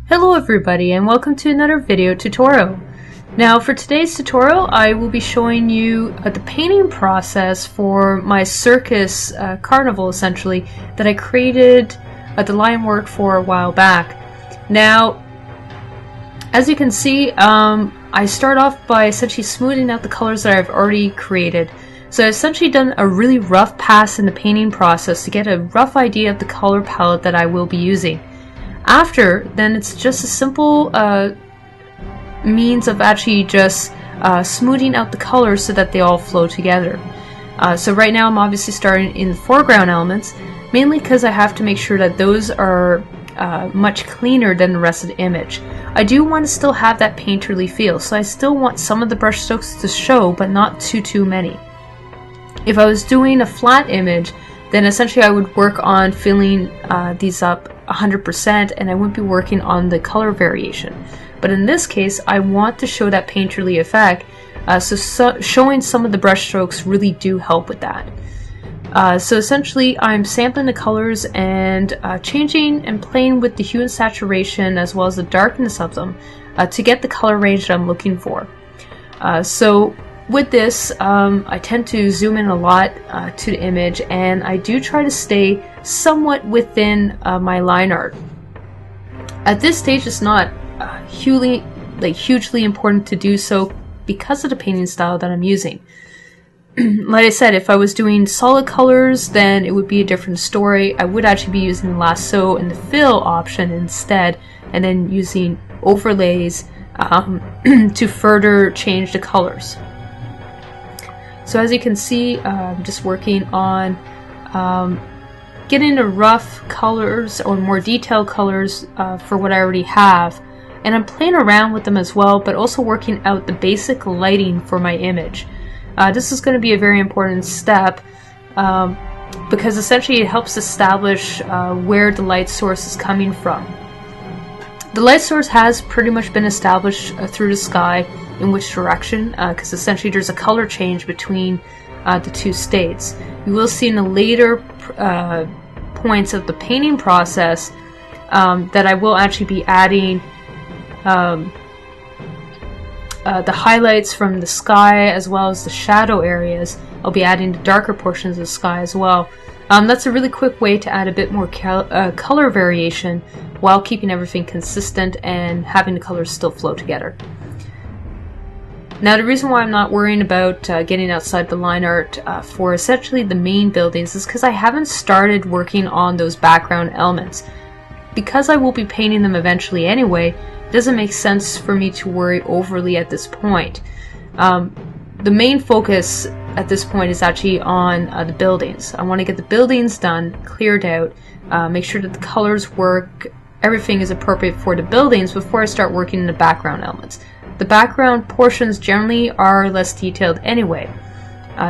Hello everybody and welcome to another video tutorial. Now for today's tutorial I will be showing you the painting process for my circus carnival essentially that I created the line work for a while back. Now as you can see I start off by essentially smoothing out the colors that I've already created. So I've essentially done a really rough pass in the painting process to get a rough idea of the color palette that I will be using. After, then it's just a simple means of actually just smoothing out the colors so that they all flow together. So right now I'm obviously starting in the foreground elements, mainly because I have to make sure that those are much cleaner than the rest of the image. I do want to still have that painterly feel, so I still want some of the brush strokes to show, but not too many. If I was doing a flat image, then essentially I would work on filling these up 100% and I wouldn't be working on the color variation. But in this case I want to show that painterly effect, so showing some of the brush strokes really do help with that. So essentially I'm sampling the colors and changing and playing with the hue and saturation as well as the darkness of them to get the color range that I'm looking for. So with this, I tend to zoom in a lot to the image, and I do try to stay somewhat within my line art. At this stage, it's not hugely important to do so because of the painting style that I'm using. Like I said, if I was doing solid colors, then it would be a different story. I would actually be using the lasso and the fill option instead, and then using overlays to further change the colors. So as you can see, I'm just working on getting the rough colors or more detailed colors for what I already have. And I'm playing around with them as well, but also working out the basic lighting for my image. This is going to be a very important step because essentially it helps establish where the light source is coming from. The light source has pretty much been established through the sky, in which direction, because essentially there's a color change between the two states. You will see in the later points of the painting process that I will actually be adding the highlights from the sky as well as the shadow areas. I'll be adding the darker portions of the sky as well. That's a really quick way to add a bit more color variation while keeping everything consistent and having the colors still flow together. Now the reason why I'm not worrying about getting outside the line art for essentially the main buildings is because I haven't started working on those background elements. Because I will be painting them eventually anyway, it doesn't make sense for me to worry overly at this point. The main focus at this point is actually on the buildings. I want to get the buildings done, cleared out, make sure that the colors work, everything is appropriate for the buildings before I start working in the background elements. The background portions generally are less detailed anyway,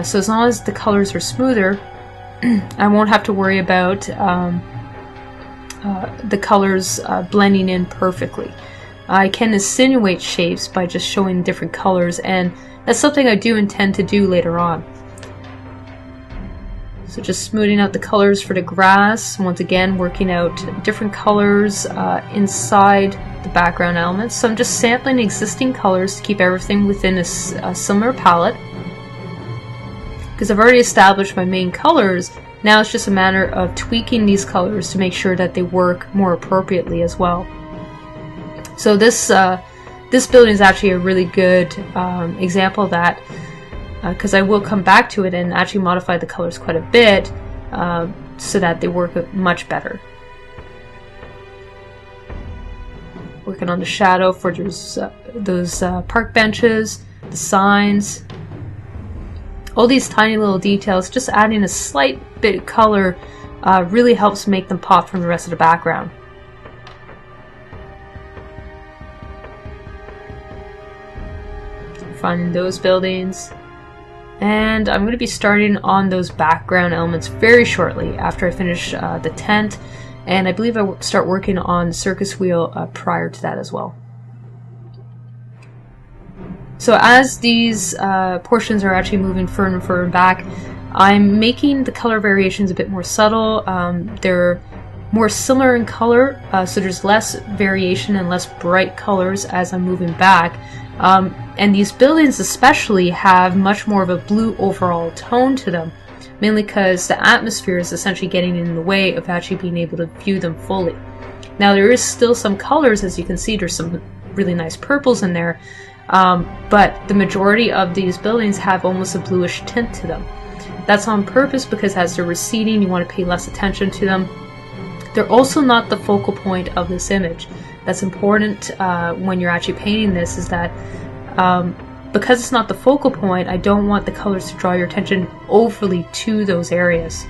so as long as the colors are smoother, I won't have to worry about the colors blending in perfectly. I can insinuate shapes by just showing different colors, and that's something I do intend to do later on. So just smoothing out the colors for the grass, once again working out different colors inside the background elements. So I'm just sampling existing colors to keep everything within a similar palette. Because I've already established my main colors, now it's just a matter of tweaking these colors to make sure that they work more appropriately as well. So this building is actually a really good example of that, because I will come back to it and actually modify the colors quite a bit so that they work much better. Working on the shadow for those park benches, the signs, all these tiny little details. Just adding a slight bit of color really helps make them pop from the rest of the background. Finding those buildings. And I'm going to be starting on those background elements very shortly after I finish the tent, and I believe I will start working on the circus wheel prior to that as well. So as these portions are actually moving further and further back, I'm making the color variations a bit more subtle. They're more similar in color, so there's less variation and less bright colors as I'm moving back. And these buildings especially have much more of a blue overall tone to them, mainly because the atmosphere is essentially getting in the way of actually being able to view them fully. Now there is still some colors, as you can see, there's some really nice purples in there, but the majority of these buildings have almost a bluish tint to them. That's on purpose because as they're receding, you want to pay less attention to them. They're also not the focal point of this image. That's important when you're actually painting this, is that because it's not the focal point, I don't want the colors to draw your attention overly to those areas.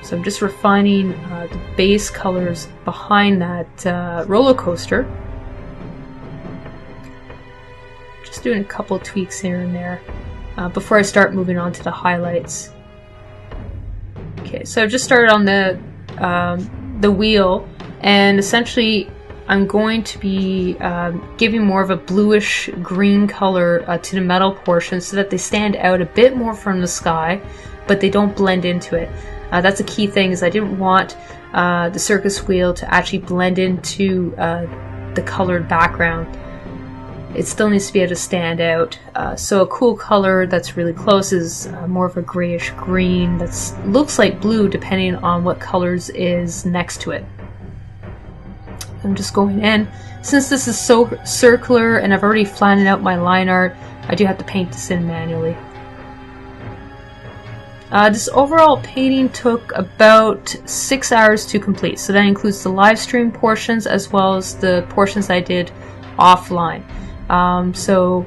So I'm just refining the base colors behind that roller coaster. Just doing a couple tweaks here and there before I start moving on to the highlights. Okay, so I've just started on the wheel, and essentially I'm going to be giving more of a bluish green color to the metal portion so that they stand out a bit more from the sky, but they don't blend into it. That's a key thing, is I didn't want the circus wheel to actually blend into the colored background. It still needs to be able to stand out. So a cool color that's really close is more of a grayish green that looks like blue depending on what colors is next to it. I'm just going in. Since this is so circular and I've already flattened out my line art, I do have to paint this in manually. This overall painting took about 6 hours to complete, so that includes the live stream portions as well as the portions I did offline. So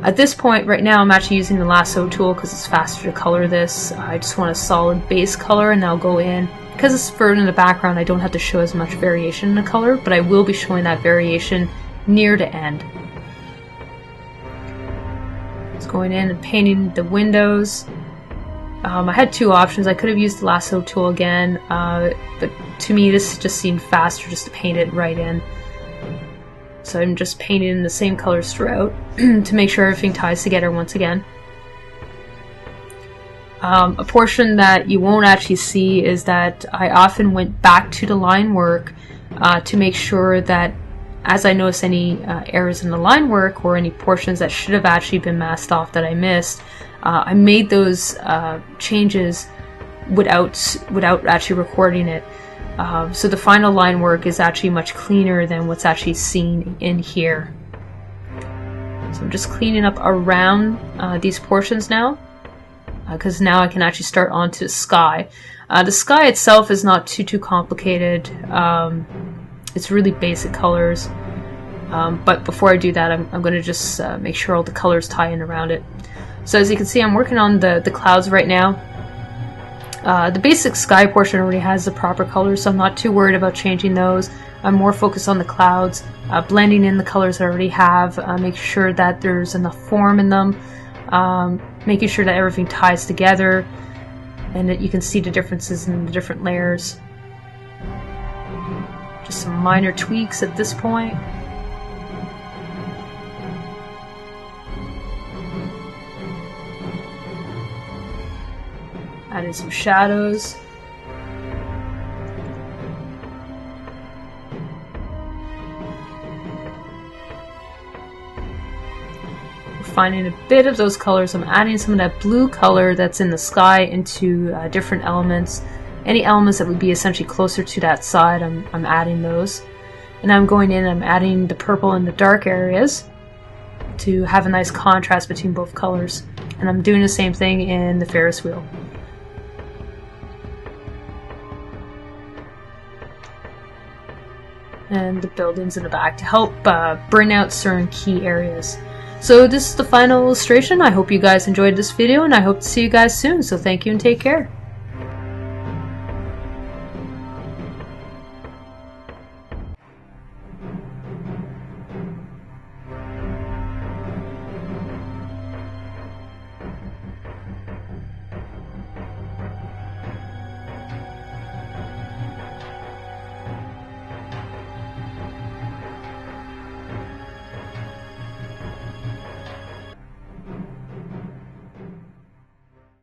at this point right now I'm actually using the lasso tool because it's faster to color this. I just want a solid base color, and I'll go in. Because it's further in the background, I don't have to show as much variation in the color, but I will be showing that variation near the end. Just going in and painting the windows. I had two options. I could have used the lasso tool again, but to me this just seemed faster just to paint it right in. So I'm just painting in the same colors throughout to make sure everything ties together once again. A portion that you won't actually see is that I often went back to the line work to make sure that as I notice any errors in the line work or any portions that should have actually been masked off that I missed, I made those changes without actually recording it. So the final line work is actually much cleaner than what's actually seen in here. So I'm just cleaning up around these portions now, because now I can actually start onto the sky. The sky itself is not too complicated. It's really basic colors. But before I do that, I'm going to just make sure all the colors tie in around it. So as you can see, I'm working on the clouds right now. The basic sky portion already has the proper colors, so I'm not too worried about changing those. I'm more focused on the clouds, blending in the colors I already have, making sure that there's enough form in them, making sure that everything ties together and that you can see the differences in the different layers. Just some minor tweaks at this point. Adding some shadows. Finding a bit of those colors. I'm adding some of that blue color that's in the sky into different elements. Any elements that would be essentially closer to that side, I'm adding those. And I'm going in and I'm adding the purple in the dark areas to have a nice contrast between both colors. And I'm doing the same thing in the Ferris wheel. And the buildings in the back to help bring out certain key areas. So this is the final illustration. I hope you guys enjoyed this video, and I hope to see you guys soon. So thank you and take care.